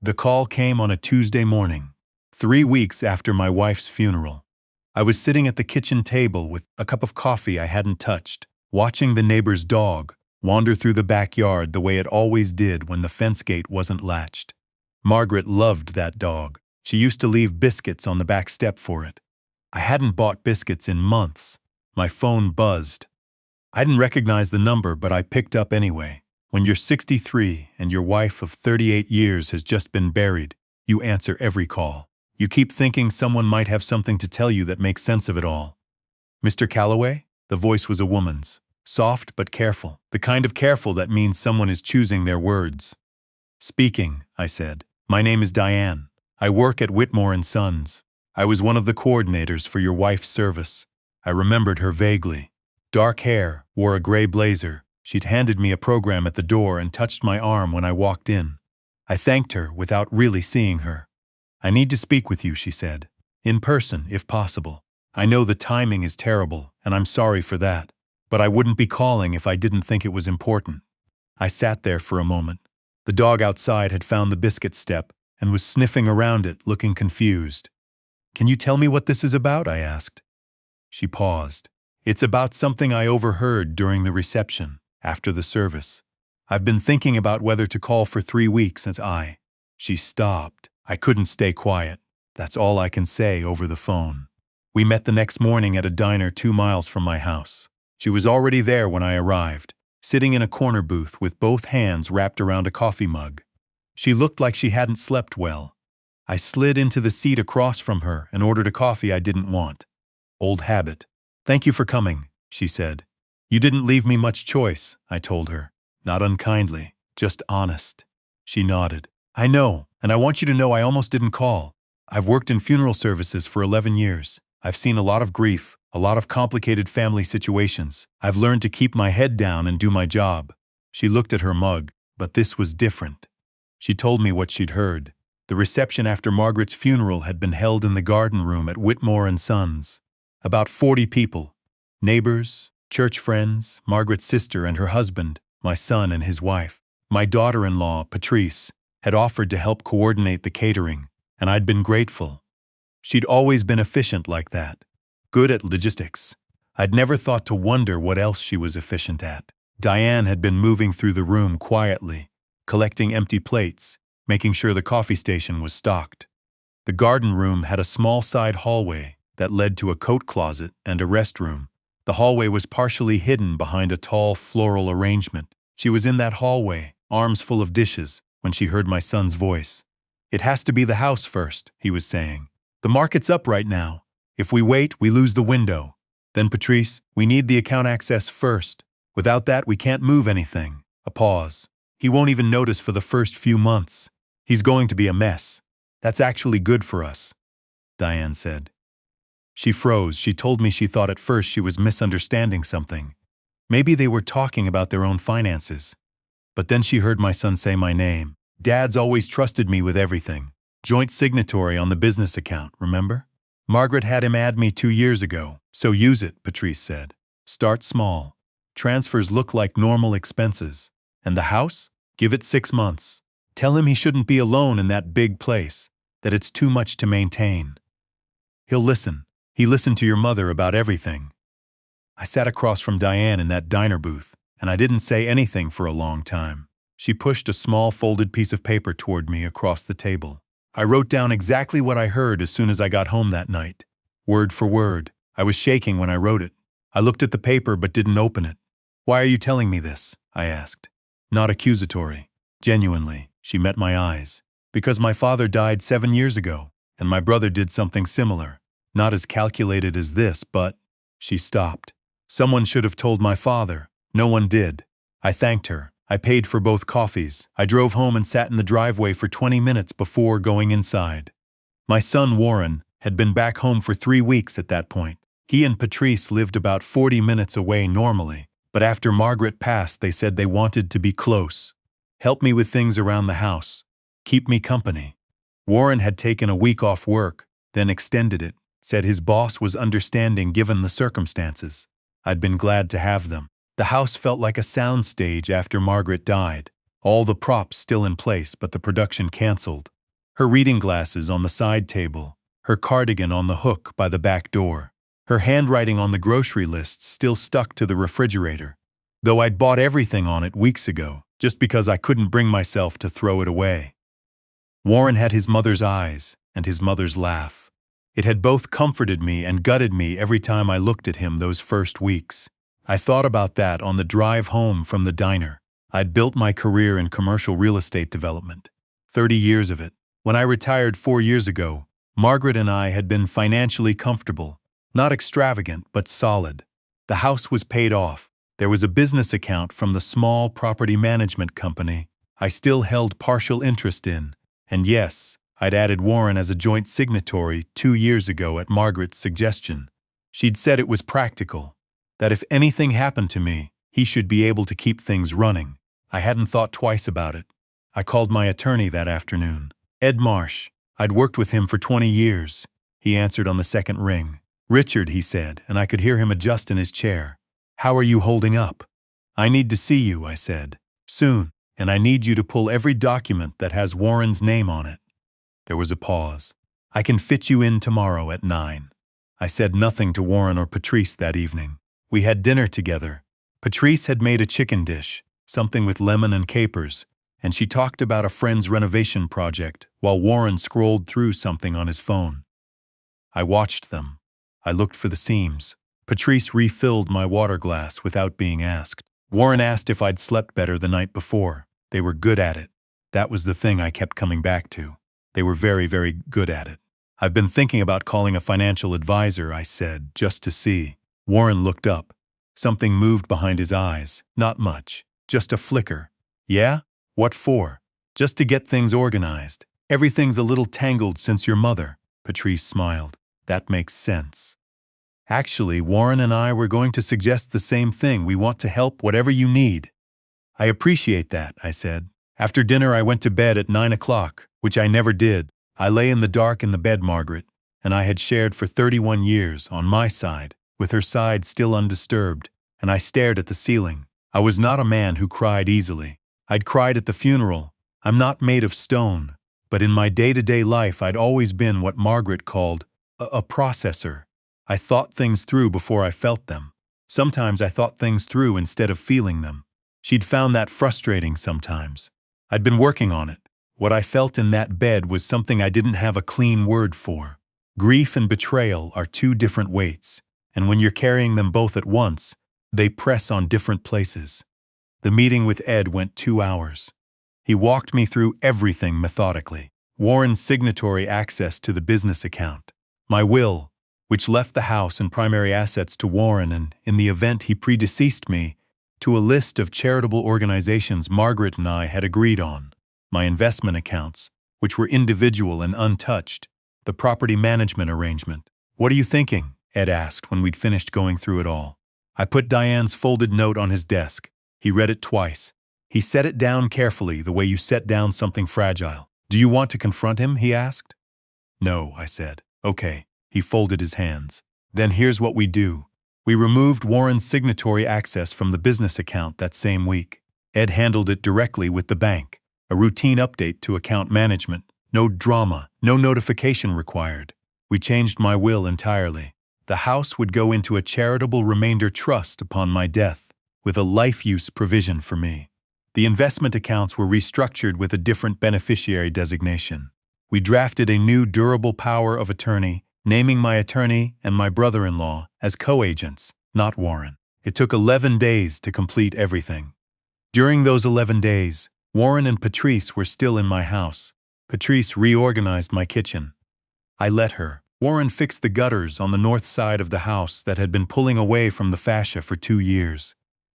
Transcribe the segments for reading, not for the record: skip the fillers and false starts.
The call came on a Tuesday morning, 3 weeks after my wife's funeral. I was sitting at the kitchen table with a cup of coffee I hadn't touched, watching the neighbor's dog wander through the backyard the way it always did when the fence gate wasn't latched. Margaret loved that dog. She used to leave biscuits on the back step for it. I hadn't bought biscuits in months. My phone buzzed. I didn't recognize the number, but I picked up anyway. When you're 63 and your wife of 38 years has just been buried, you answer every call. You keep thinking someone might have something to tell you that makes sense of it all. "Mr. Calloway?" The voice was a woman's, soft but careful, the kind of careful that means someone is choosing their words. "Speaking," I said. "My name is Diane. I work at Whitmore & Sons. I was one of the coordinators for your wife's service." I remembered her vaguely. Dark hair, wore a gray blazer. She'd handed me a program at the door and touched my arm when I walked in. I thanked her without really seeing her. "I need to speak with you," she said. "In person, if possible. I know the timing is terrible, and I'm sorry for that. But I wouldn't be calling if I didn't think it was important." I sat there for a moment. The dog outside had found the biscuit step and was sniffing around it, looking confused. "Can you tell me what this is about?" I asked. She paused. "It's about something I overheard during the reception, after the service. I've been thinking about whether to call for 3 weeks since I—" She stopped. I couldn't stay quiet. That's all I can say over the phone. We met the next morning at a diner 2 miles from my house. She was already there when I arrived, sitting in a corner booth with both hands wrapped around a coffee mug. She looked like she hadn't slept well. I slid into the seat across from her and ordered a coffee I didn't want. Old habit. "Thank you for coming," she said. "You didn't leave me much choice," I told her. Not unkindly, just honest. She nodded. "I know, and I want you to know I almost didn't call. I've worked in funeral services for 11 years. I've seen a lot of grief, a lot of complicated family situations. I've learned to keep my head down and do my job." She looked at her mug, but this was different. She told me what she'd heard. The reception after Margaret's funeral had been held in the garden room at Whitmore & Sons. About 40 people. Neighbors, church friends, Margaret's sister and her husband, my son and his wife. My daughter-in-law, Patrice, had offered to help coordinate the catering, and I'd been grateful. She'd always been efficient like that, good at logistics. I'd never thought to wonder what else she was efficient at. Diane had been moving through the room quietly, collecting empty plates, making sure the coffee station was stocked. The garden room had a small side hallway that led to a coat closet and a restroom. The hallway was partially hidden behind a tall floral arrangement. She was in that hallway, arms full of dishes, when she heard my son's voice. "It has to be the house first," he was saying. "The market's up right now. If we wait, we lose the window. Then, Patrice, we need the account access first. Without that, we can't move anything." A pause. "He won't even notice for the first few months. He's going to be a mess. That's actually good for us," Diane said. She froze. She told me she thought at first she was misunderstanding something. Maybe they were talking about their own finances. But then she heard my son say my name. "Dad's always trusted me with everything. Joint signatory on the business account, remember? Margaret had him add me 2 years ago, so use it," Patrice said. "Start small. Transfers look like normal expenses. And the house? Give it 6 months. Tell him he shouldn't be alone in that big place, that it's too much to maintain. He'll listen. He listened to your mother about everything." I sat across from Diane in that diner booth, and I didn't say anything for a long time. She pushed a small folded piece of paper toward me across the table. I wrote down exactly what I heard as soon as I got home that night, word for word. I was shaking when I wrote it. I looked at the paper but didn't open it. "Why are you telling me this?" I asked. Not accusatory. Genuinely, she met my eyes. "Because my father died 7 years ago, and my brother did something similar. Not as calculated as this, but—" She stopped. "Someone should have told my father. No one did." I thanked her. I paid for both coffees. I drove home and sat in the driveway for 20 minutes before going inside. My son Warren had been back home for 3 weeks at that point. He and Patrice lived about 40 minutes away normally, but after Margaret passed they said they wanted to be close. Help me with things around the house. Keep me company. Warren had taken a week off work, then extended it. Said his boss was understanding given the circumstances. I'd been glad to have them. The house felt like a soundstage after Margaret died. All the props still in place, but the production canceled. Her reading glasses on the side table, her cardigan on the hook by the back door, her handwriting on the grocery list still stuck to the refrigerator, though I'd bought everything on it weeks ago, just because I couldn't bring myself to throw it away. Warren had his mother's eyes and his mother's laugh. It had both comforted me and gutted me every time I looked at him those first weeks. I thought about that on the drive home from the diner. I'd built my career in commercial real estate development, 30 years of it. When I retired 4 years ago, Margaret and I had been financially comfortable, not extravagant but solid. The house was paid off. There was a business account from the small property management company I still held partial interest in, and yes, I'd added Warren as a joint signatory 2 years ago at Margaret's suggestion. She'd said it was practical, that if anything happened to me, he should be able to keep things running. I hadn't thought twice about it. I called my attorney that afternoon. Ed Marsh. I'd worked with him for 20 years. He answered on the second ring. Richard, he said, and I could hear him adjust in his chair. How are you holding up? I need to see you, I said. Soon, and I need you to pull every document that has Warren's name on it. There was a pause. I can fit you in tomorrow at 9. I said nothing to Warren or Patrice that evening. We had dinner together. Patrice had made a chicken dish, something with lemon and capers, and she talked about a friend's renovation project while Warren scrolled through something on his phone. I watched them. I looked for the seams. Patrice refilled my water glass without being asked. Warren asked if I'd slept better the night before. They were good at it. That was the thing I kept coming back to. They were very, very good at it. I've been thinking about calling a financial advisor, I said, just to see. Warren looked up. Something moved behind his eyes. Not much. Just a flicker. Yeah? What for? Just to get things organized. Everything's a little tangled since your mother. Patrice smiled. That makes sense. Actually, Warren and I were going to suggest the same thing. We want to help whatever you need. I appreciate that, I said. After dinner, I went to bed at 9 o'clock, which I never did. I lay in the dark in the bed Margaret and I had shared for 31 years on my side, with her side still undisturbed, and I stared at the ceiling. I was not a man who cried easily. I'd cried at the funeral. I'm not made of stone, but in my day-to-day life I'd always been what Margaret called a processor. I thought things through before I felt them. Sometimes I thought things through instead of feeling them. She'd found that frustrating sometimes. I'd been working on it. What I felt in that bed was something I didn't have a clean word for. Grief and betrayal are two different weights, and when you're carrying them both at once, they press on different places. The meeting with Ed went 2 hours. He walked me through everything methodically. Warren's signatory access to the business account, my will, which left the house and primary assets to Warren, and, in the event he predeceased me, to a list of charitable organizations Margaret and I had agreed on, my investment accounts, which were individual and untouched, the property management arrangement. What are you thinking? Ed asked when we'd finished going through it all. I put Diane's folded note on his desk. He read it twice. He set it down carefully, the way you set down something fragile. Do you want to confront him? He asked. No, I said. Okay. He folded his hands. Then here's what we do. We removed Warren's signatory access from the business account that same week. Ed handled it directly with the bank. A routine update to account management. No drama, no notification required. We changed my will entirely. The house would go into a charitable remainder trust upon my death, with a life-use provision for me. The investment accounts were restructured with a different beneficiary designation. We drafted a new durable power of attorney, naming my attorney and my brother-in-law as co-agents, not Warren. It took 11 days to complete everything. During those 11 days, Warren and Patrice were still in my house. Patrice reorganized my kitchen. I let her. Warren fixed the gutters on the north side of the house that had been pulling away from the fascia for 2 years.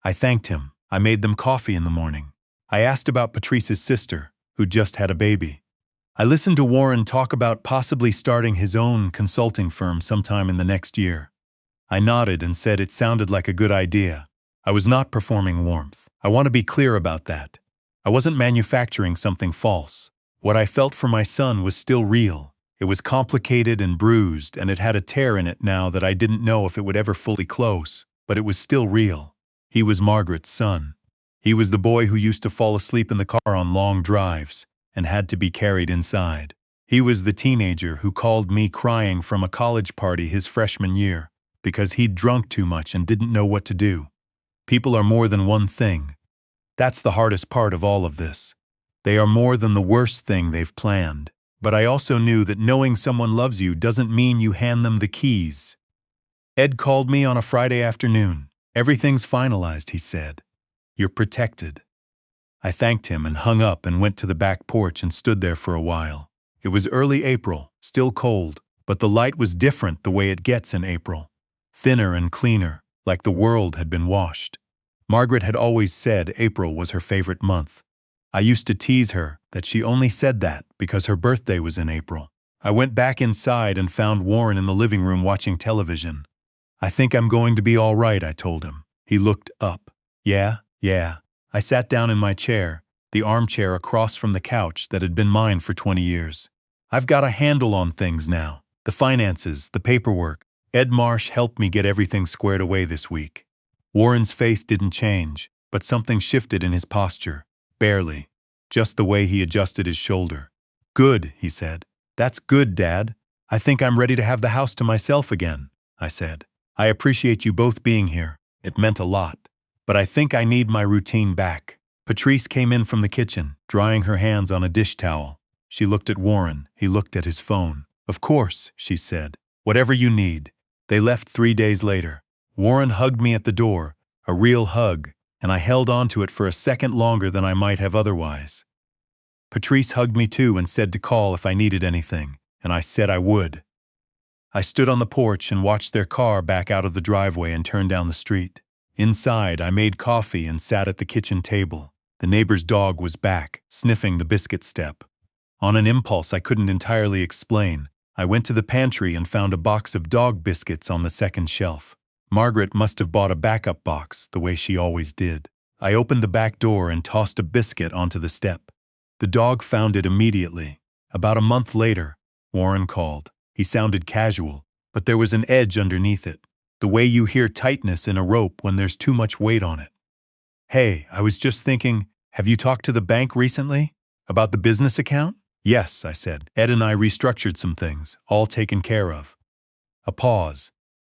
I thanked him. I made them coffee in the morning. I asked about Patrice's sister, who'd just had a baby. I listened to Warren talk about possibly starting his own consulting firm sometime in the next year. I nodded and said it sounded like a good idea. I was not performing warmth. I want to be clear about that. I wasn't manufacturing something false. What I felt for my son was still real. It was complicated and bruised, and it had a tear in it now that I didn't know if it would ever fully close, but it was still real. He was Margaret's son. He was the boy who used to fall asleep in the car on long drives and had to be carried inside. He was the teenager who called me crying from a college party his freshman year because he'd drunk too much and didn't know what to do. People are more than one thing. That's the hardest part of all of this. They are more than the worst thing they've planned. But I also knew that knowing someone loves you doesn't mean you hand them the keys. Ed called me on a Friday afternoon. "Everything's finalized," he said. "You're protected." I thanked him and hung up and went to the back porch and stood there for a while. It was early April, still cold, but the light was different the way it gets in April. Thinner and cleaner, like the world had been washed. Margaret had always said April was her favorite month. I used to tease her that she only said that because her birthday was in April. I went back inside and found Warren in the living room watching television. "I think I'm going to be all right," I told him. He looked up. Yeah. I sat down in my chair, the armchair across from the couch that had been mine for 20 years. "I've got a handle on things now. The finances, the paperwork. Ed Marsh helped me get everything squared away this week." Warren's face didn't change, but something shifted in his posture. Barely. Just the way he adjusted his shoulder. "Good," he said. "That's good, Dad. I think I'm ready to have the house to myself again," I said. "I appreciate you both being here. It meant a lot. But I think I need my routine back." Patrice came in from the kitchen, drying her hands on a dish towel. She looked at Warren. He looked at his phone. "Of course," she said. "Whatever you need." They left 3 days later. Warren hugged me at the door, a real hug, and I held on to it for a second longer than I might have otherwise. Patrice hugged me too and said to call if I needed anything, and I said I would. I stood on the porch and watched their car back out of the driveway and turn down the street. Inside, I made coffee and sat at the kitchen table. The neighbor's dog was back, sniffing the biscuit step. On an impulse I couldn't entirely explain, I went to the pantry and found a box of dog biscuits on the second shelf. Margaret must have bought a backup box, the way she always did. I opened the back door and tossed a biscuit onto the step. The dog found it immediately. About a month later, Warren called. He sounded casual, but there was an edge underneath it. The way you hear tightness in a rope when there's too much weight on it. "Hey, I was just thinking, have you talked to the bank recently? About the business account?" "Yes," I said. "Ed and I restructured some things, all taken care of." A pause.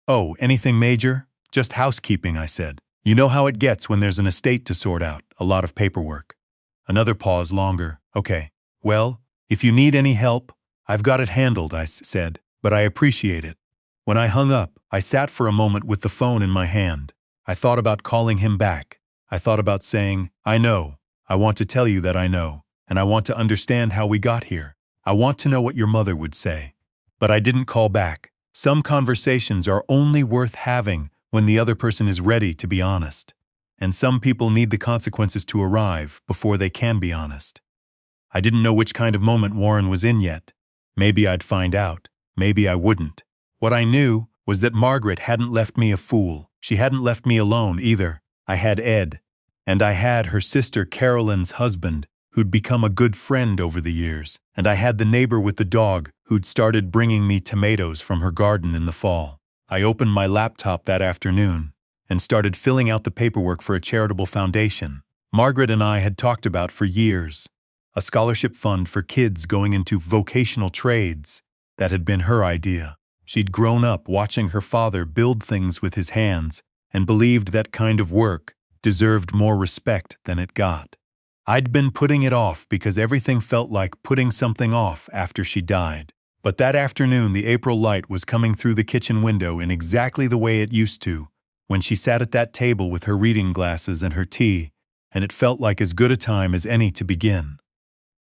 "Oh, anything major?" "Just housekeeping," I said. "You know how it gets when there's an estate to sort out, a lot of paperwork." Another pause longer. "Okay. Well, if you need any help, I've got it handled," I said, "but I appreciate it." When I hung up, I sat for a moment with the phone in my hand. I thought about calling him back. I thought about saying, "I know. I want to tell you that I know, and I want to understand how we got here. I want to know what your mother would say." But I didn't call back. Some conversations are only worth having when the other person is ready to be honest. And some people need the consequences to arrive before they can be honest. I didn't know which kind of moment Warren was in yet. Maybe I'd find out. Maybe I wouldn't. What I knew was that Margaret hadn't left me a fool. She hadn't left me alone either. I had Ed. And I had her sister Carolyn's husband, who'd become a good friend over the years. And I had the neighbor with the dog who'd started bringing me tomatoes from her garden in the fall. I opened my laptop that afternoon and started filling out the paperwork for a charitable foundation Margaret and I had talked about for years. A scholarship fund for kids going into vocational trades. That had been her idea. She'd grown up watching her father build things with his hands and believed that kind of work deserved more respect than it got. I'd been putting it off because everything felt like putting something off after she died. But that afternoon the April light was coming through the kitchen window in exactly the way it used to, when she sat at that table with her reading glasses and her tea, and it felt like as good a time as any to begin.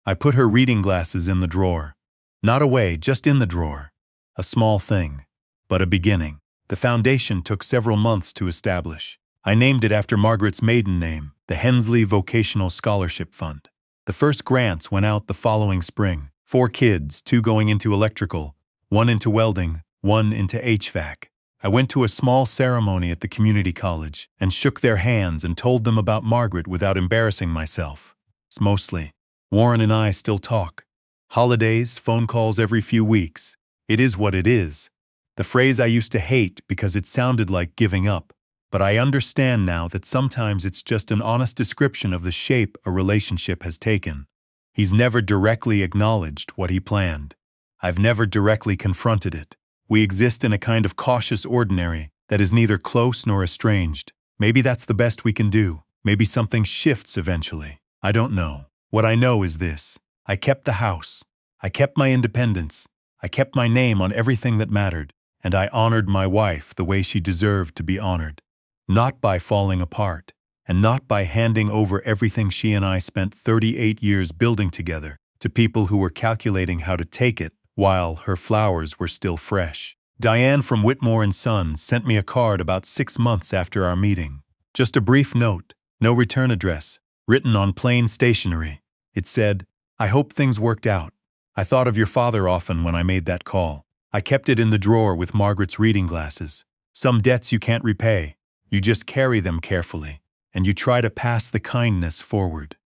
I put her reading glasses in the drawer. Not away, just in the drawer. A small thing, but a beginning. The foundation took several months to establish. I named it after Margaret's maiden name, the Hensley Vocational Scholarship Fund. The first grants went out the following spring. 4 kids, 2 going into electrical, 1 into welding, 1 into HVAC. I went to a small ceremony at the community college and shook their hands and told them about Margaret without embarrassing myself. Mostly. Warren and I still talk. Holidays, phone calls every few weeks. It is what it is. The phrase I used to hate because it sounded like giving up, but I understand now that sometimes it's just an honest description of the shape a relationship has taken. He's never directly acknowledged what he planned. I've never directly confronted it. We exist in a kind of cautious ordinary that is neither close nor estranged. Maybe that's the best we can do. Maybe something shifts eventually. I don't know. What I know is this. I kept the house. I kept my independence. I kept my name on everything that mattered. And I honored my wife the way she deserved to be honored. Not by falling apart, and not by handing over everything she and I spent 38 years building together to people who were calculating how to take it while her flowers were still fresh. Diane from Whitmore & Sons sent me a card about 6 months after our meeting. Just a brief note, no return address, written on plain stationery. It said, "I hope things worked out. I thought of your father often when I made that call. I kept it in the drawer with Margaret's reading glasses. Some debts you can't repay. You just carry them carefully, and you try to pass the kindness forward."